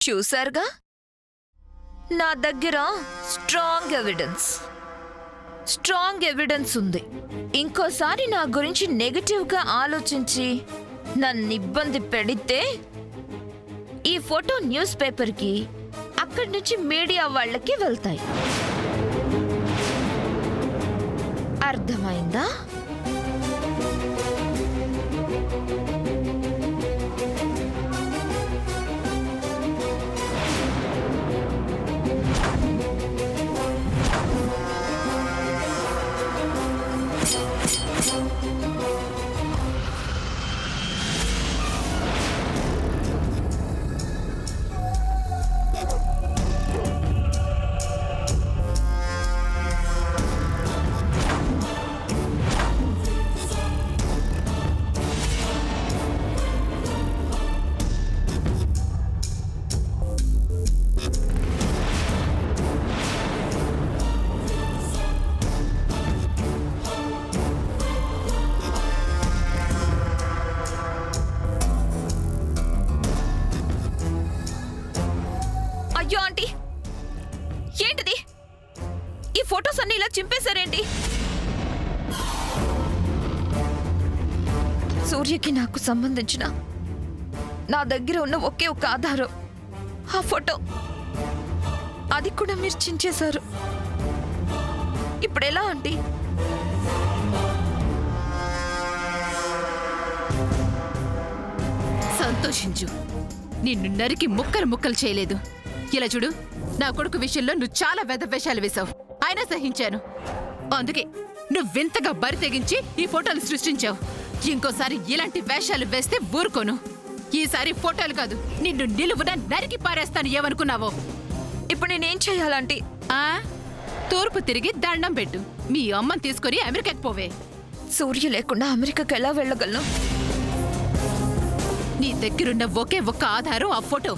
చూసారుగా, నా దగ్గర స్ట్రాంగ్ ఎవిడెన్స్ ఉంది. ఇంకోసారి నా గురించి నెగటివ్గా ఆలోచించి నన్ను ఇబ్బంది పెడితే ఈ ఫోటో న్యూస్ పేపర్కి, అక్కడి నుంచి మీడియా వాళ్ళకి వెళ్తాయి. అర్థమైందా? అయ్యో ఆంటీ, ఏంటిది? ఈ ఫొటోస్ అన్ని ఇలా చింపేశారేంటి? సూర్యకి నాకు సంబంధించిన నా దగ్గర ఉన్న ఒకే ఒక ఆధారం ఆ ఫోటో. అది కూడా మీరు చించేశారు. ఇప్పుడెలా ఆంటీ? సంతోషించు, నిన్ను నరికి ముక్కలు చేయలేదు. ఇలా చూడు, నా కొడుకు విషయంలో నువ్వు చాలా వేషాలు వేశావు, అయినా సహించాను. అందుకే నువ్వింతగా బరి తెగించి ఈ ఫోటోలు సృష్టించావు. ఇంకోసారి ఇలాంటి వేషాలు వేస్తే ఊరుకోను. ఈసారి ఫోటోలు కాదు, నిన్ను నిలువున నరికి పారేస్తాను. ఏమనుకున్నావో? ఇప్పుడు నేనేం చెయ్యాలంటీ? తూర్పు తిరిగి దండం పెట్టు. మీ అమ్మని తీసుకొని అమెరికాకి పోవే. సూర్య లేకుండా అమెరికాకి ఎలా వెళ్ళగలను? నీ దగ్గరున్న ఒకే ఒక్క ఆధారం ఆ ఫోటో.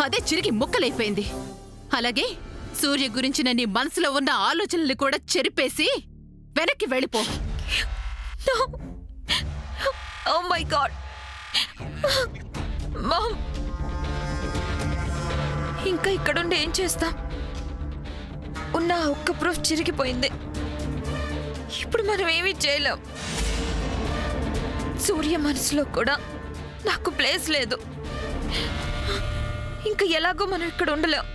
అదే చిరిగి ముక్కలైపోయింది. అలాగే సూర్య గురించిన నీ మనసులో ఉన్న ఆలోచనలు కూడా చెరిపేసి వెనక్కి వెళ్ళిపో. ఓ మై గాడ్ మామ్, ఇంకా ఇక్కడుండి ఏం చేస్తా? ఉన్న ఒక్క ప్రూఫ్ చిరిగిపోయింది. ఇప్పుడు మనం ఏమీ చేయలేం. సూర్య మనసులో కూడా నాకు ప్లేస్ లేదు. ఇంకా ఎలాగో మనం ఇక్కడ ఉండలేం.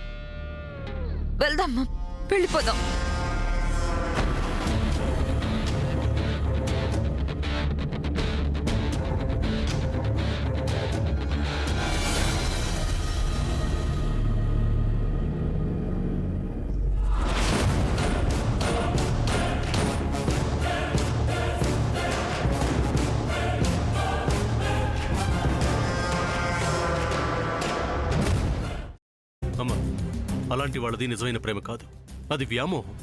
వెళ్దాం మామ్, వెళ్ళిపోదాం. అమ్మా, అలాంటి వాళ్ళది నిజమైన ప్రేమ కాదు, అది వ్యామోహం.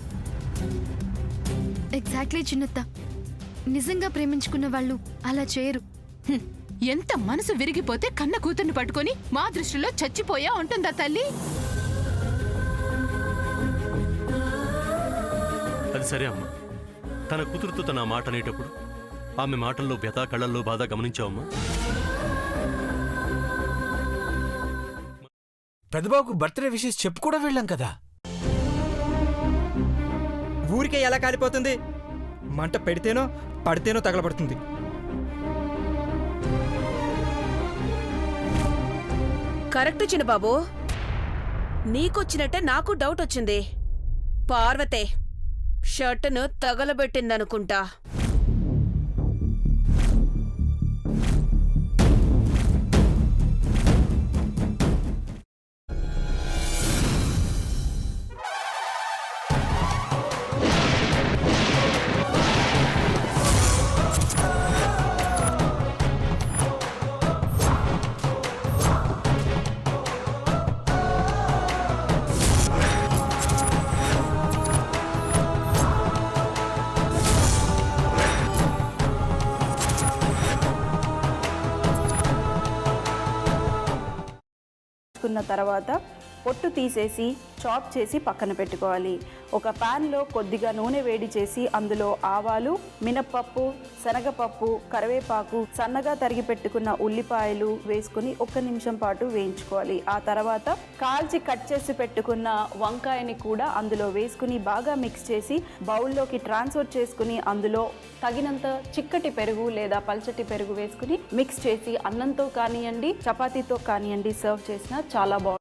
ఎగ్జాక్ట్లీ చిన్నత్త, నిజంగా ప్రేమించుకున్న వాళ్ళు అలా చేయరు. ఎంత మనసు విరిగిపోతే కన్న కూతుర్ని పట్టుకొని మా దృష్టిలో చచ్చిపోయా ఉంటుందా తల్లి? అది సరే అమ్మా, తన కూతురుతో తన మాట అనేటప్పుడు ఆమె మాటల్లో వ్యథ, కళ్ళల్లో బాధ గమనించావమ్మా? పెద్దబాబుకు బర్త్డే విషెస్ చెప్పు కూడా వెళ్ళాం కదా. ఊరికే ఎలా కాలిపోతుంది? మంట పెడితేనో పడితేనో తగలబడుతుంది. కరెక్ట్ చిన్నబాబు, నీకొచ్చినట్టే నాకు డౌట్ వచ్చింది. పార్వతే షర్టును తగలబెట్టిందనుకుంటా. తర్వాత పొట్టు తీసేసి చాప్ చేసి పక్కన పెట్టుకోవాలి. ఒక ప్యాన్లో కొద్దిగా నూనె వేడి చేసి అందులో ఆవాలు, మినప్పప్పు, శనగపప్పు, కరివేపాకు, సన్నగా తరిగి పెట్టుకున్న ఉల్లిపాయలు వేసుకుని 1 నిమిషం పాటు వేయించుకోవాలి. ఆ తర్వాత కాల్చి కట్ చేసి పెట్టుకున్న వంకాయని కూడా అందులో వేసుకుని బాగా మిక్స్ చేసి బౌల్లోకి ట్రాన్స్ఫర్ చేసుకుని అందులో తగినంత చిక్కటి పెరుగు లేదా పల్చటి పెరుగు వేసుకుని మిక్స్ చేసి అన్నంతో కానివ్వండి, చపాతీతో కానివ్వండి సర్వ్ చేసినా చాలా బాగుంటుంది.